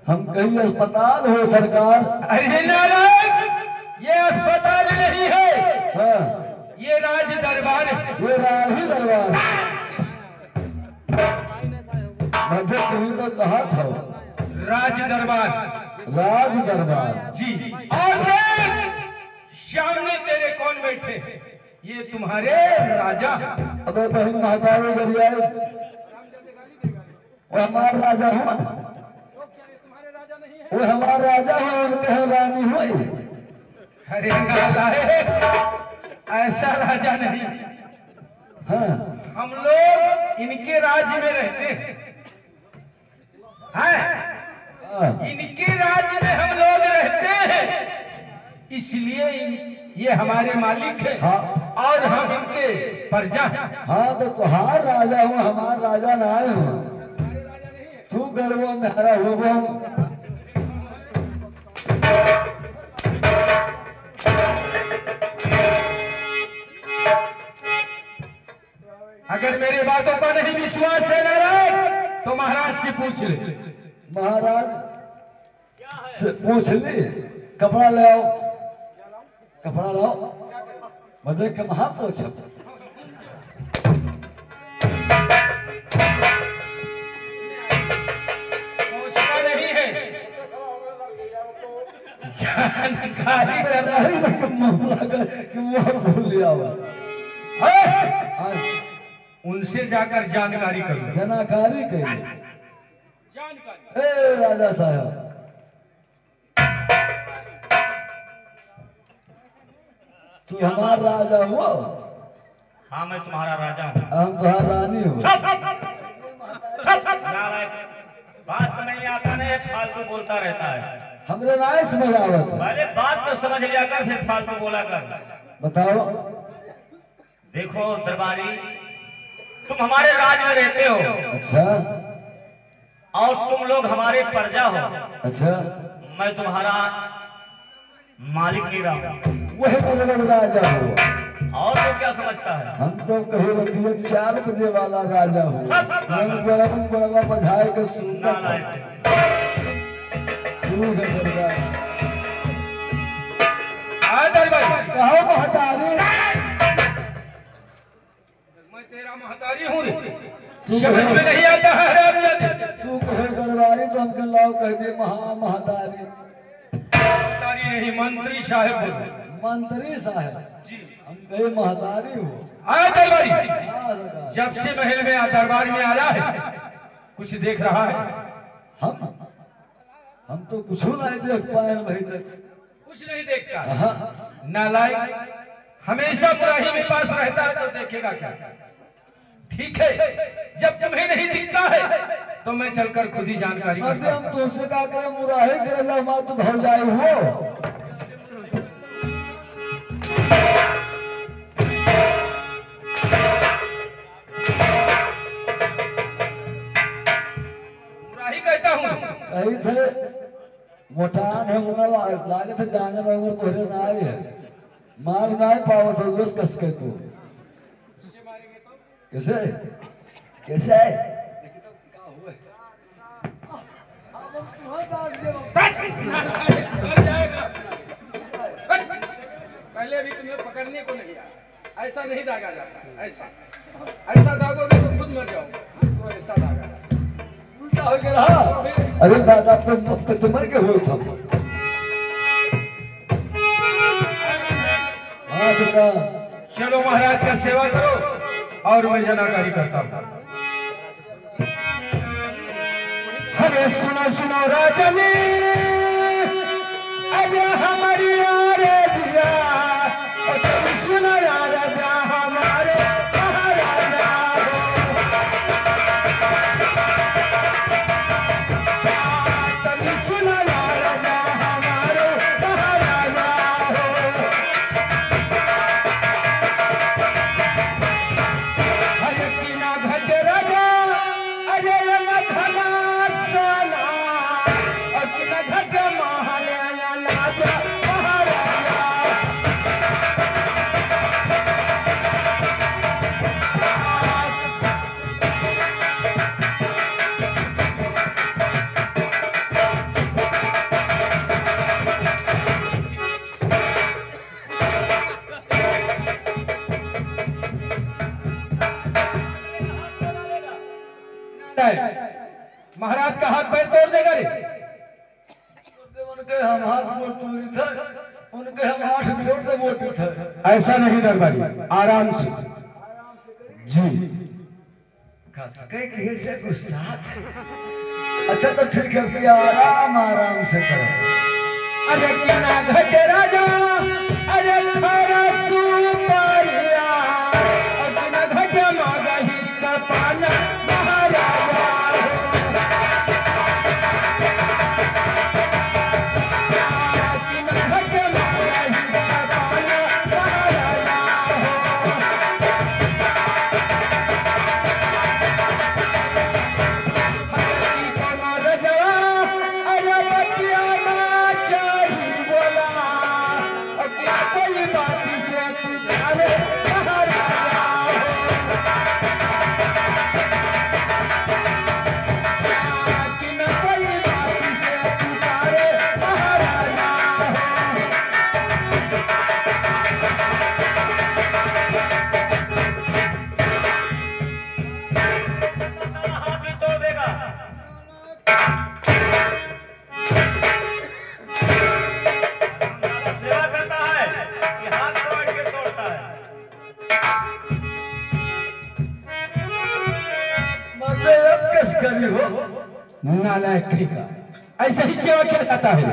हम कहीं अस्पताल हो सरकार? अरे नारायण, ये अस्पताल नहीं है, हाँ, ये राज दरबार है। ये राही दरबार। मुझे तुम्हें तो कहा था राज दरबार राज दरबार। जी। और देख, सामने तेरे कौन बैठे हैं? ये तुम्हारे राजा। अबे बहन महतारी गरिया, वो हमारा राजा हुआ, वो हमारा राजा हुआ, उनके हम रानी हुई। अरे नारायण, ऐसा राजा नहीं। हाँ, हम लोग इनके राज्य में रहते हैं। हाँ, इनके राज्य में हम लोग रहते हैं, इसलिए ये हमारे मालिक हैं। हाँ, और हम इनके प्रजा हैं। हाँ, तो तुहार राजा हूँ, हमारा राजा ना आए हूँ। तू गर्वो मेहरा हो वो। अगर मेरी बातों का नहीं विश्वास है नारायण, तो महाराज से पूछ ले। महाराज से पूछ ली। कपड़ा ले आओ, कपड़ा लाओ। मजे के महा पूछ। पूछना नहीं है, जानकारी भूल लिया हुआ। उनसे जाकर जानकारी करो। जानकारी कही। जानकारी ए राजा साहब, तू हमारा राजा हुआ? हाँ, मैं तुम्हारा राजा हूँ। हम तुम्हारा रानी हो। बात समझ नहीं आता नहीं, फालतू बोलता रहता है। हमरे नाय समझ आवत है। पहले बात तो समझ लिया कर, फिर फालतू बोला कर। बताओ। देखो दरबारी, तुम हमारे राज में रहते हो। अच्छा, और तुम लोग हमारे प्रजा हो। अच्छा, मैं तुम्हारा मालिक नहीं रहा। वही बजरंग राजा हो। और तो क्या समझता है? हम तो कहे रहती है 4 बजे वाला राजा हो। गरम गरम बजाए के सुनता था। ठीक है सरकार। दरबारी, कहो महतारी। मैं तेरा महतारी हूँ रे। तू समझ में नहीं आता है हरामजादे। तू कहे दरबारी तो हमके लाओ कह दे महतारी। महतारी नहीं, मंत्री साहब बोलो। मंत्री साहब जी। हम कहे महतारी हो। दरबारी, हाँ सरकार। जब से महल में दरबार में आया है, कुछ देख रहा है? हम तो कुछ नहीं देख पाए भाई तक। कुछ नहीं देखता। हाँ, नालायक, हमेशा बुराई में पास रहता है तो देखेगा क्या? ठीक है, जब तुम्हें नहीं दिखता है तो मैं चलकर खुद ही जानकारी करता हम तुमसे क्या करें? मुराही करेला हमारा तो भौजाई हो। बुराई कहता हूँ। कही थे मोटान है उना लागे थे जांगन वगैरह तोहरे ना आए है। मार ना पाओ तो बस कस के तू। कैसे कैसे है? पहले अभी तुम्हें पकड़ने को नहीं आया। ऐसा नहीं दागा जाता। ऐसा दागोगे तो खुद मर जाओगे। इसको ऐसा दागा जाता। उल्टा हो गया। अरे दादा तुम मर के हुए था। हाँ सरकार। चलो महाराज का सेवा करो और मैं जानकारी करता हूँ। अरे सुनो सुनो राजनी, अरे हमारी आरज़िया, तुम सुनो राजा हमारे महाराजा हो। तुम सुनो राजा हमारे महाराजा हो। अरे किना घट राजा, अरे न खना सोना, और किना घट महाराजा राजा महाराजा। उनके हम हाथ गोड़ तोड़ी थे, उनके हम 8 मिनट में बोलते थे। ऐसा नहीं दरबारी, आराम से जी। कहीं से गुस्सा। अच्छा तो ठीक है भैया, आराम आराम से करो। अरे किना घट राजा, अरे खरा सुपारिया, और किना घट मगही का पाना महाराजा। किना घट मगही का पाना महाराजा। हरी कोनो रजवा, अरे बतिया ना चाही बोला, और क्या कोई बात से तुम्हारे महाराजा। कि न कोई बात से तुम्हारे महाराजा। हाथ भी तोड़ देगा। सेवा करता है कि हाथ पकड़ के तोड़ता है। मतलब किस करी हो? नालायक कहीं का, ऐसे ही सेवा किया जाता है।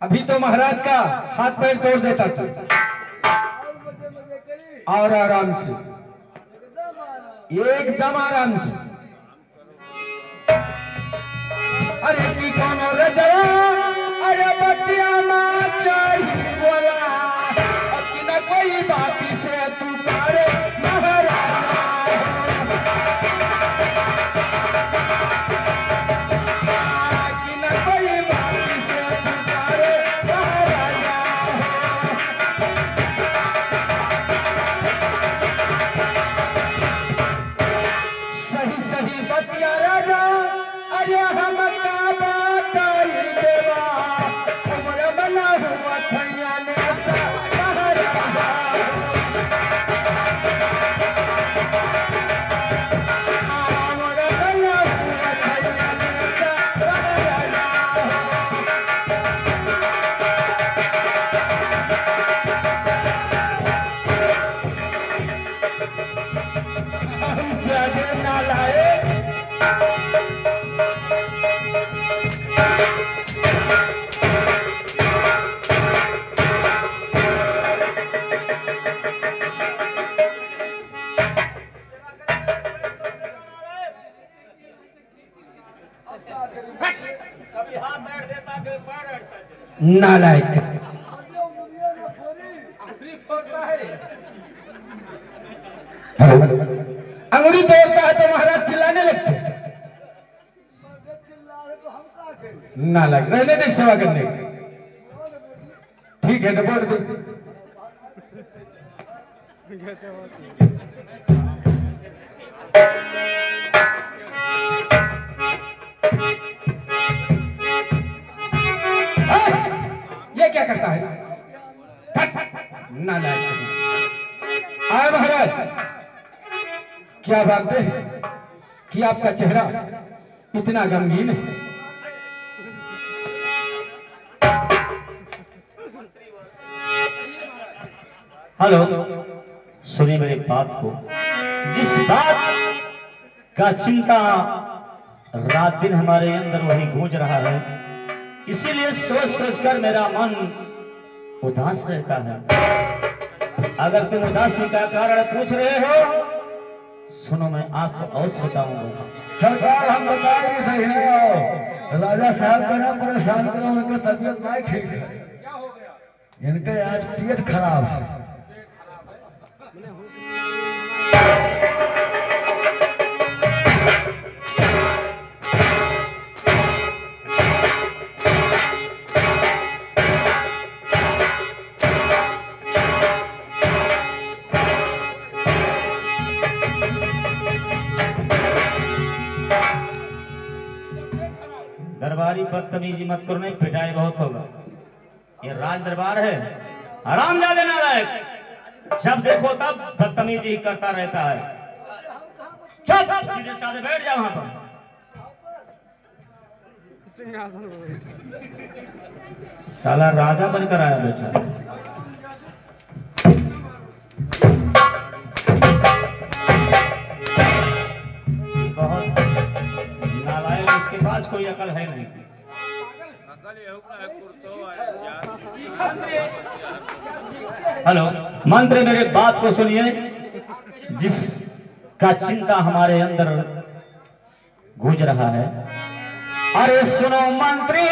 अभी तो महाराज का हाथ पैर तोड़ देता तू। और आराम से, एकदम आराम से। अरे की कोनो रजवा, अरे बतिया ना चाही बोला, और कि न कोई बात से तू करे महाराजा। कि न कोई बात से तू करे महाराजा। सही सही बतिया राजा, अरे हम का बताई देवा, उम्र बना हुआ थैया ने सा महाराजा। उम्र बना हुआ थैया ने सा महाराजा। हम जागे नालायक, नालायक। अंगुरी तोड़ता है तो महाराज चिल्लाने लगते हैं। नालायक, रहने दे सेवा करने की। ठीक है, रिपोर्ट दे। ये क्या करता है? नालायक। आए महाराज, क्या बात है कि आपका चेहरा इतना गमगीन है? हेलो, सुनिए मेरी बात को। जिस बात का चिंता रात दिन हमारे अंदर वही गूंज रहा है, इसीलिए सोच सोच कर मेरा मन उदास रहता है। अगर तुम उदासी का कारण पूछ रहे हो, सुनो मैं आपको अवश्य बताऊंगा। सरकार हम बता रहे सही है, राजा साहब को ना परेशान करो, उनका तबीयत नहीं ठीक है। क्या हो गया? इनका आज तबीयत खराब है। दरबारी बदतमीजी मत करो, नहीं पिटाई बहुत होगा। ये राज दरबार है। आराम ज्यादा नालायक, जब देखो तब बदतमीजी ही करता रहता है। चल सीधे साधे बैठ जा वहां पर। सिंहासन पर बैठा। साला राजा बनकर आया बेटा। बहुत नालायक, इसके पास कोई अकल है नहीं। हेलो मंत्री, मेरे बात को सुनिए। जिसका चिंता हमारे अंदर गूंज रहा है, अरे सुनो मंत्री,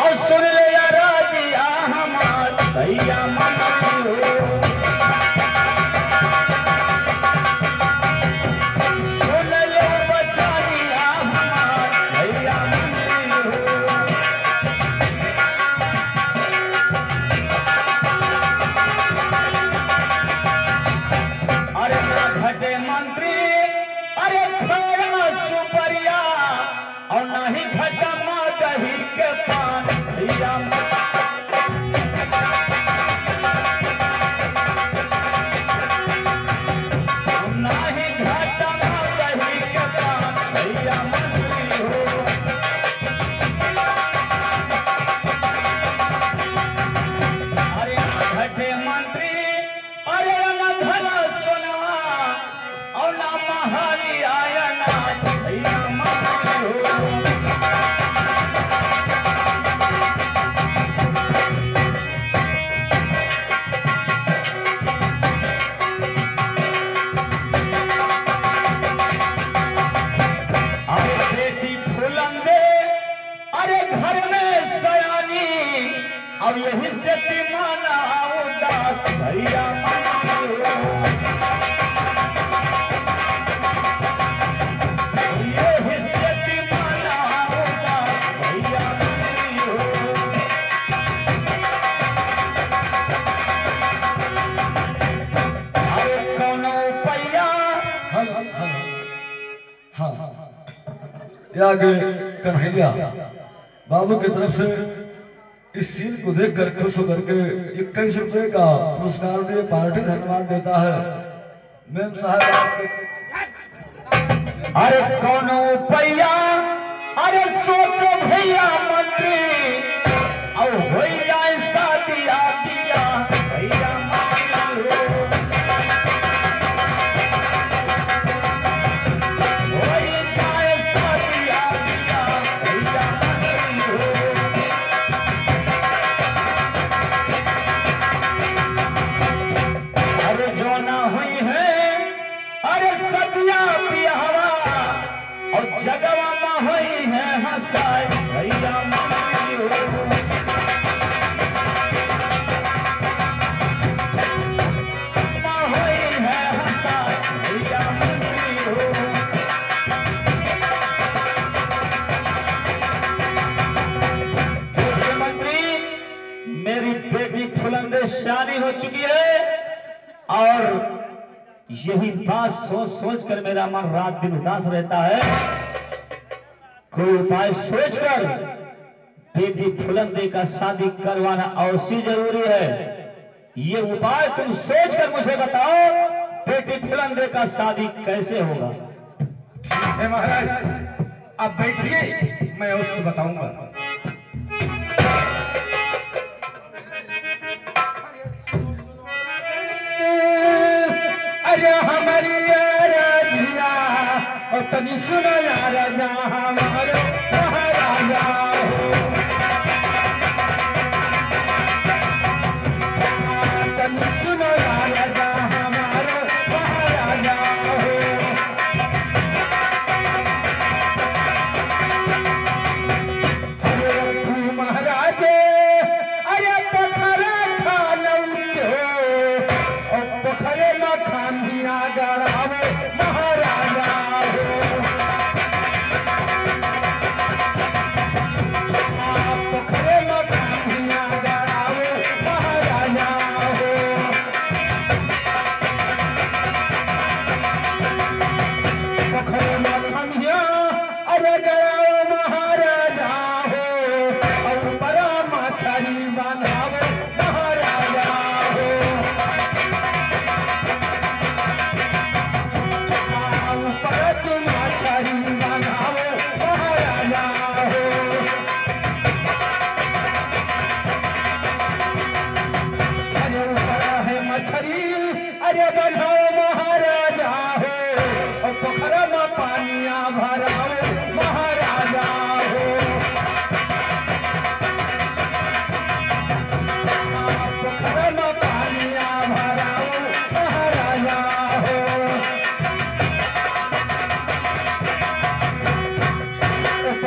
और सुन ले या राजिया हमार भैया मंत्री हो। सुन ले बचानिया हमार भैया मंत्री हो। अरे ना घटे मंत्री, अरे खैर सुपरिया, और नहीं घटा माँ दही के पान भैया नहीं घटा माँ दही के पान भैया मंत्री हो। अरे ना घटे मंत्री, अरे ना धना सोनवा, और ना महाली आया ना भैया मंत्री हो। अरे बेटी फुलंदे, अरे घर में सयानी, अब यही से दीवाना उदास भैया मंत्री हो। यही से दीवाना उदास भैया मंत्री हो। अरे कौनो पैया, हाँ, ये आगे कन्हैया बाबू की तरफ से इस सीन को देखकर खुश होकर के 21 रुपए का पुरस्कार दिए पार्टी धन्यवाद देता है। मैम साहब अरे कौनो पैया, अरे सोचो भैया मंत्री, और हो जाए शादिया बिया भैया मंत्री हो। हो जाए शादिया बिया भैया मंत्री हो। अरे जो ना हुई है, अरे सदिया बियाहवा, और जगवा में हुई है हंसाई भैया मंत्री हो। में हुई है हंसाई भैया मंत्री हो। मुख्यमंत्री, मेरी बेटी फुलंदे शादी हो चुकी है, और यही बात सोच सोच कर मेरा मन रात दिन उदास रहता है। कोई उपाय सोचकर बेटी फुलंदे का शादी करवाना अवश्य जरूरी है। ये उपाय तुम सोचकर मुझे बताओ, बेटी फुलंदे का शादी कैसे होगा। हे महाराज, आप बैठिए, मैं अवश्य बताऊंगा। अरे हमारी राजिया, और तनी सुनो या राजा हमारे महाराजा हो। तनी सुनो या राजा हमारे महाराजा हो। अरे तू महाराजे, अरे पोखरा खानौते हो, और पोखरे में खानिया गड़ावे महाराजा हो।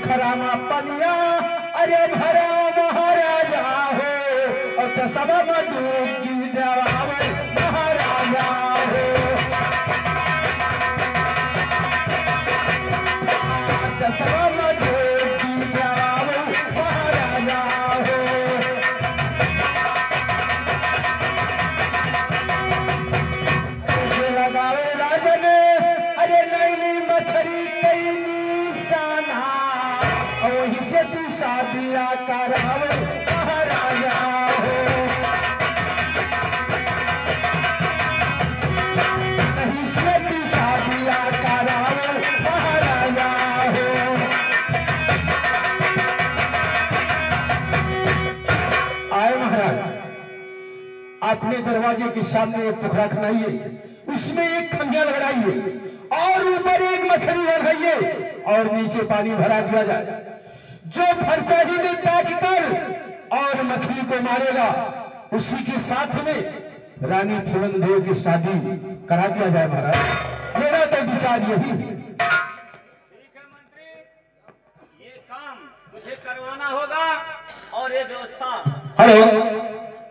पोखरा में पनिया अरे भरा महाराजा हो और तो सब डूबी देवावे महाराजा हो तो सब डूबी देवावे महाराजा हो लगावे राजन अरे नैनी मछली कई निशाना और वहीं से तू शादिया करावे महाराजा हो नहीं से तू शादिया करावे महाराजा हो आए महाराज अपने दरवाजे के सामने एक पोखरा खनाइए उसमें एक खंडिया लगाइए और ऊपर एक मछली लगाइए और नीचे पानी भरा दिया जाए जो फरचाही में ताक कर और मछली को मारेगा उसी के साथ में रानी फूलन देव की शादी करा दिया जाए महाराज मेरा तो विचार यही है ठीक है मंत्री, ये काम मुझे करवाना होगा और ये व्यवस्था हेलो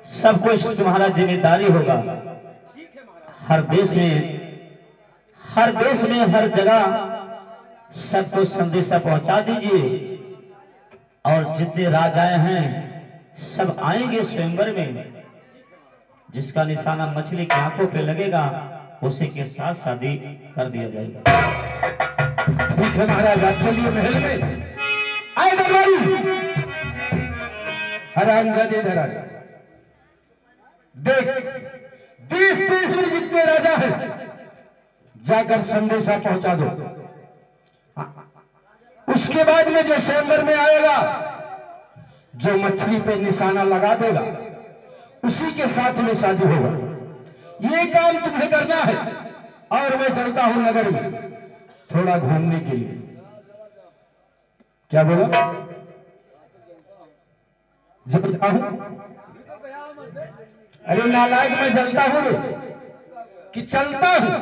सब कुछ तुम्हारा जिम्मेदारी होगा। हर देश में हर जगह सबको संदेशा पहुंचा दीजिए और जितने राजाएं हैं सब आएंगे स्वयंवर में। जिसका निशाना मछली की आंखों पे लगेगा उसी के साथ शादी कर दिया जाएगा। ठीक है महाराज आप चलिए महल में आए दरबारी हरामजादे धरा देख देश में जितने राजा हैं जाकर संदेशा पहुंचा दो। उसके बाद में जो स्वयंवर में आएगा जो मछली पे निशाना लगा देगा उसी के साथ में शादी होगा। ये काम तुम्हें करना है और मैं चलता हूं नगर में थोड़ा घूमने के लिए। क्या बोला? जलता हूं? अरे नालायक मैं जलता हूं कि चलता हूं?